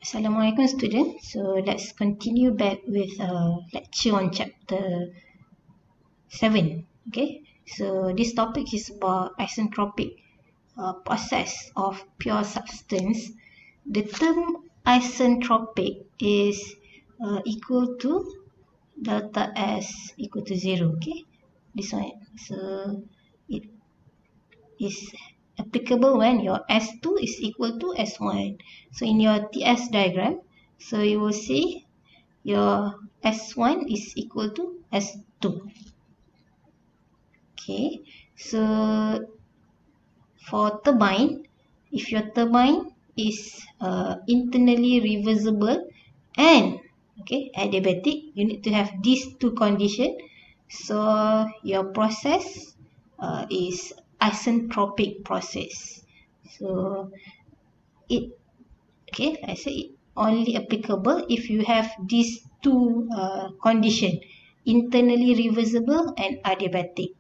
Assalamualaikum students. So let's continue back with lecture on chapter 7. Okay, so this topic is about isentropic process of pure substance. The term isentropic is equal to delta S equal to 0. Okay, this one. So it is applicable when your S2 is equal to S1. So in your TS diagram, so you will see your S1 is equal to S2. Okay, so for turbine, if your turbine is internally reversible and adiabatic, you need to have these two conditions. So your process is isentropic process. So I say it only applicable if you have these two condition, internally reversible and adiabatic,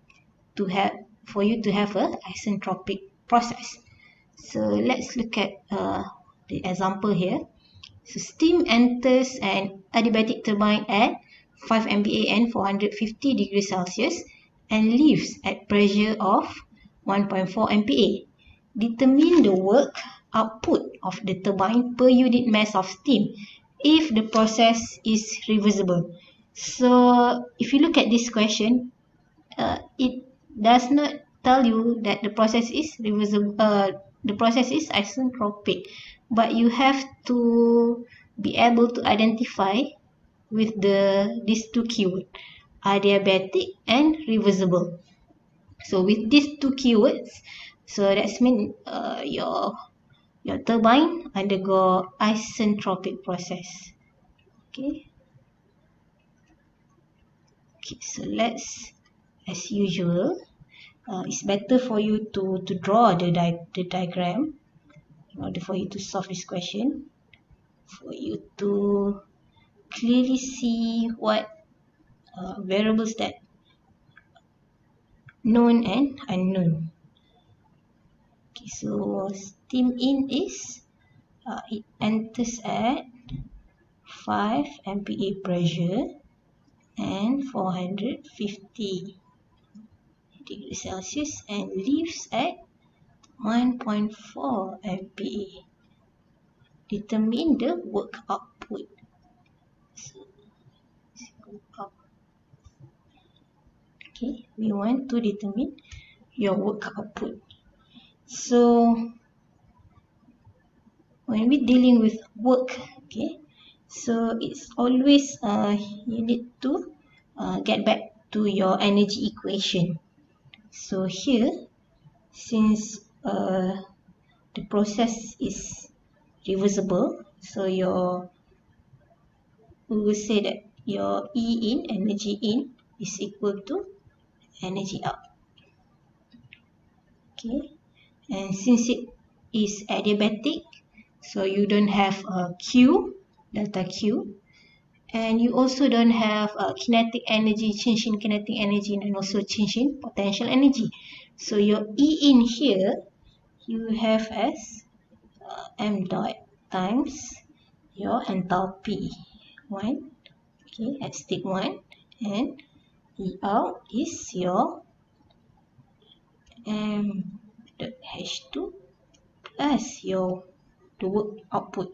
for you to have a isentropic process. So let's look at the example here. So steam enters an adiabatic turbine at 5 MPa and 450 degrees Celsius and leaves at pressure of 1.4 MPa. Determine the work output of the turbine per unit mass of steam if the process is reversible. So if you look at this question, it does not tell you that the process is reversible. The process is isentropic, but you have to be able to identify with these two keywords, adiabatic and reversible. So with these two keywords, so that's mean your turbine undergo isentropic process. Okay, so let's, as usual, it's better for you to draw the diagram in order for you to solve this question, for you to clearly see what variables that known and unknown. Okay, so steam in is it enters at 5 MPa pressure and 450 degrees Celsius and leaves at 1.4 MPa. Determine the work output. So, okay, we want to determine your work output. So when we're dealing with work, okay, so it's always you need to get back to your energy equation. So here, since the process is reversible, so we will say that your E in, energy in, is equal to energy out. Okay, and since it is adiabatic, so you don't have Q, delta Q, and you also don't have kinetic energy, change in kinetic energy, and also change in potential energy. So your E in here, you have as m dot times your enthalpy 1, okay, at state 1, and E out is your m dot h2 plus the work output.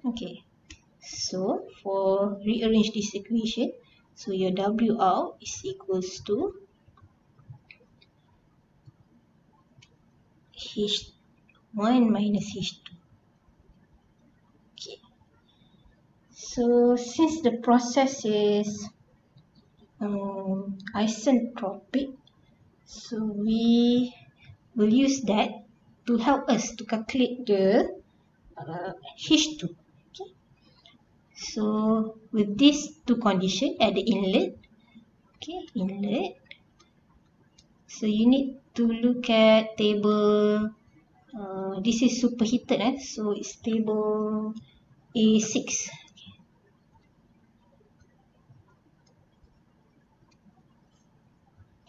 Okay, so for rearrange this equation, so your W out is equals to H1 minus H2. Okay, so since the process is isentropic, so we will use that to help us to calculate the H2. Okay, so with these two conditions at the inlet, so you need to look at table, this is superheated, so it's table A6.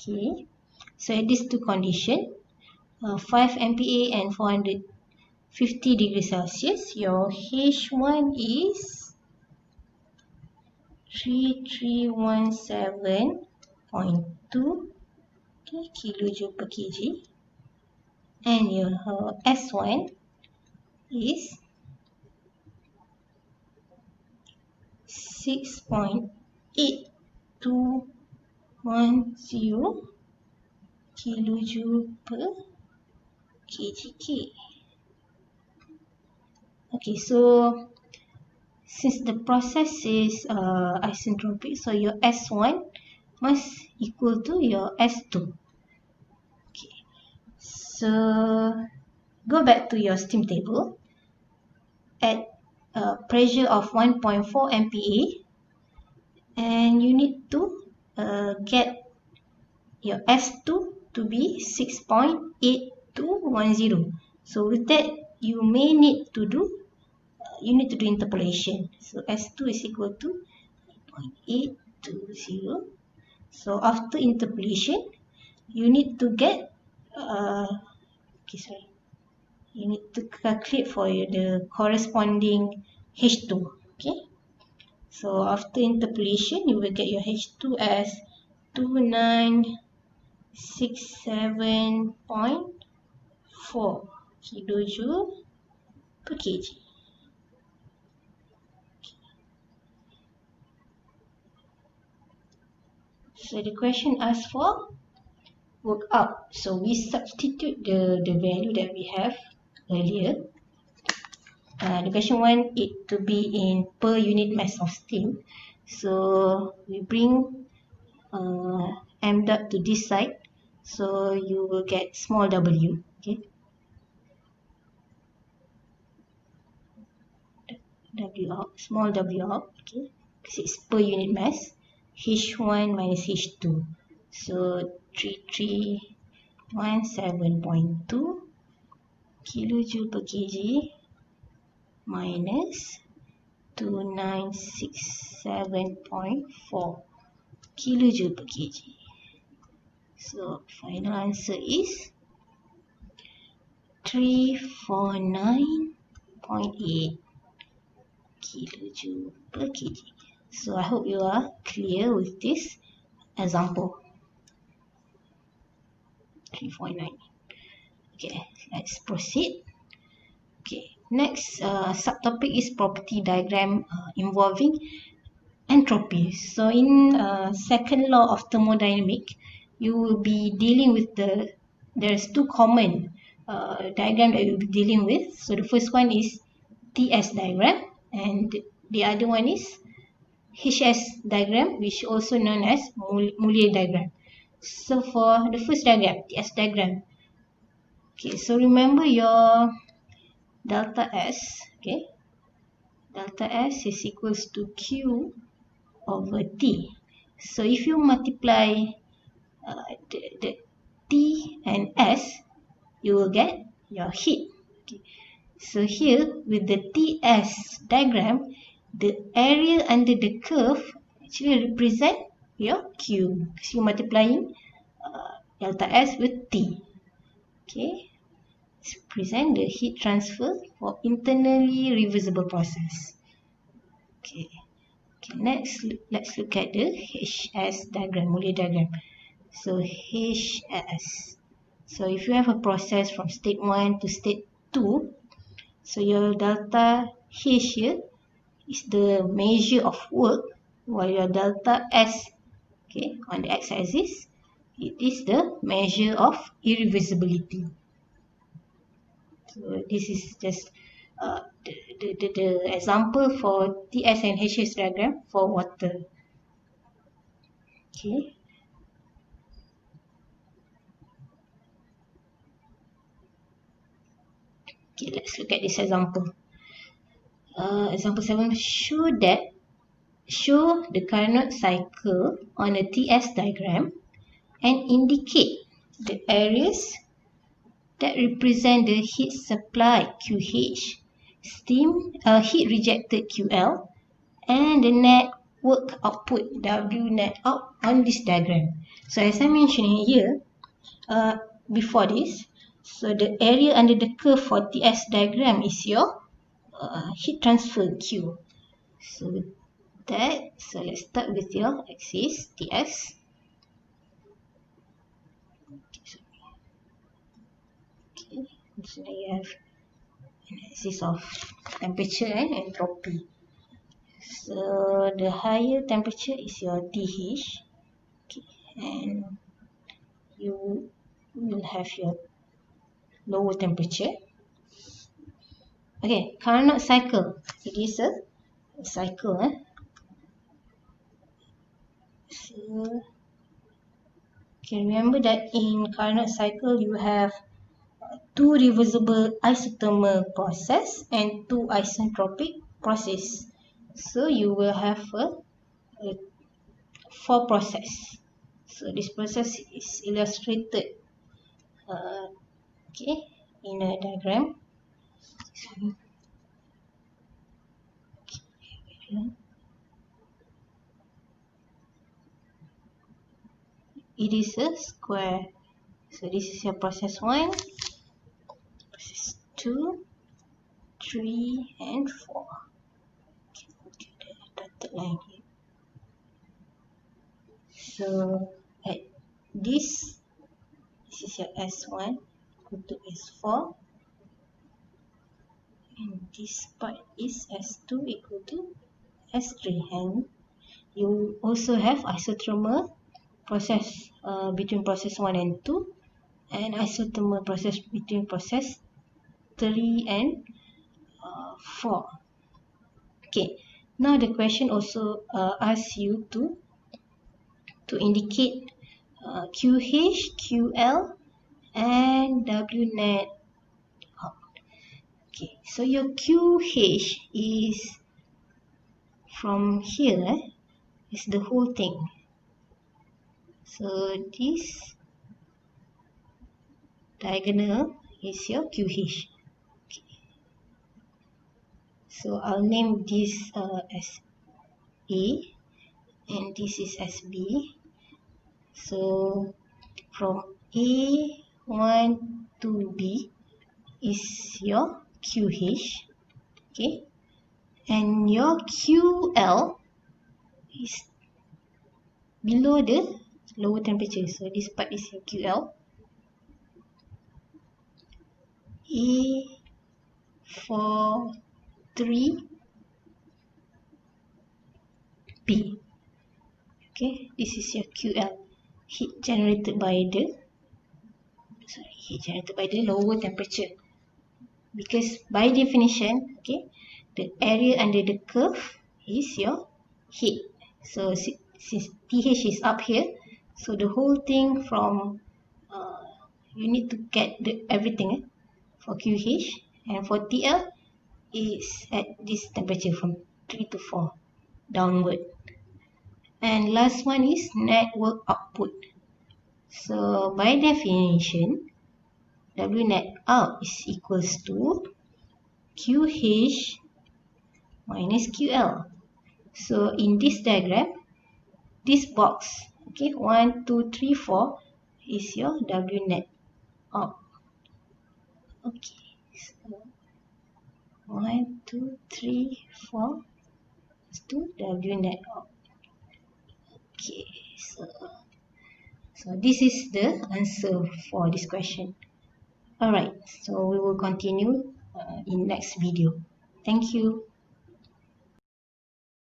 Okay, so at these two conditions, 5 MPa and 450 50 degrees Celsius, your H1 is 3317.2 kilojoule per kg, and your S1 is 6.8210 kilojoule per kg. Okay, so since the process is isentropic, so your S1 must equal to your S2. Okay, so go back to your steam table. At pressure of 1.4 MPa, and you need to get your S2 to be 6.8210. So with that, you need to do interpolation. So S2 is equal to 8.820. So after interpolation, you need to get you need to calculate for the corresponding H2. Okay, so after interpolation, you will get your H2 as 2967.4 kilojoule per kg. So the question asks for work up. So we substitute the value that we have earlier. The question wants it to be in per unit mass of steam. So we bring m dot to this side. So you will get small w. Okay. W out, small w out. Okay. Because it's per unit mass. H1 minus H2. So 3317.2 kilojoule per kg minus 2967.4 kilojoule per kg. So final answer is 349.8 kilojoule per kg. So I hope you are clear with this example. 349. Okay, let's proceed. Okay, next subtopic is property diagram involving entropy. So in second law of thermodynamics, you will be dealing with there's two common diagram that you'll be dealing with. So the first one is TS diagram, and the other one is HS diagram, which also known as Muller diagram. So for the first diagram, TS diagram. Okay, so remember your delta S. Okay, delta S is equals to Q over T. So if you multiply the T and S, you will get your heat. Okay. So here with the TS diagram, the area under the curve actually represent your Q, because you're multiplying delta S with T. Okay, let's present the heat transfer for internally reversible process. Okay. Okay, next let's look at the HS diagram, Muller diagram. So HS. So if you have a process from state 1 to state 2, so your delta H here is the measure of work, while your delta S, okay, on the x-axis, it is the measure of irreversibility. So this is just the example for TS and HS diagram for water. Okay. Okay, let's look at this example. Example 7, show the Carnot cycle on a TS diagram and indicate the areas that represent the heat supply QH, steam heat rejected QL, and the net work output W net out on this diagram. So as I mentioned here, before this, So the area under the curve for TS diagram is your heat transfer Q. So with that, so let's start with your axis TS. Okay, so you have an axis of temperature and entropy. So the higher temperature is your TH, okay, and you will have your lower temperature. Okay, Carnot cycle. It is a cycle. So, okay, remember that in Carnot cycle you have two reversible isothermal process and two isentropic process. So you will have a four process. So this process is illustrated okay, in a diagram. It is a square. So this is your process 1, process 2, 3 and 4. Okay, the dotted line here. So at this is your S1 equal to S4, and this part is S2 equal to S3, and you also have isothermal process between process 1 and 2, and isothermal process between process 3 and 4. Okay, now the question also asks you to indicate QH, QL and W net. Okay, so your QH is from here, is the whole thing. So this diagonal is your QH. Okay. So I'll name this as A and this is as B. So from A1 to B is your QH, okay, and your QL is below the lower temperature. So this part is your QL. A43 B. Okay, this is your QL, heat generated by the lower temperature. Because by definition, okay, the area under the curve is your heat. So since TH is up here, so the whole thing from you need to get everything for QH, and for TL is at this temperature from 3 to 4 downward. And last one is network output. So by definition, W net out is equals to QH minus QL. So in this diagram, this box, okay, 1, 2, 3, 4 is your W net out. Okay, so 1, 2, 3, 4 is to W net out. Okay, so this is the answer for this question. Alright, so we will continue in next video. Thank you.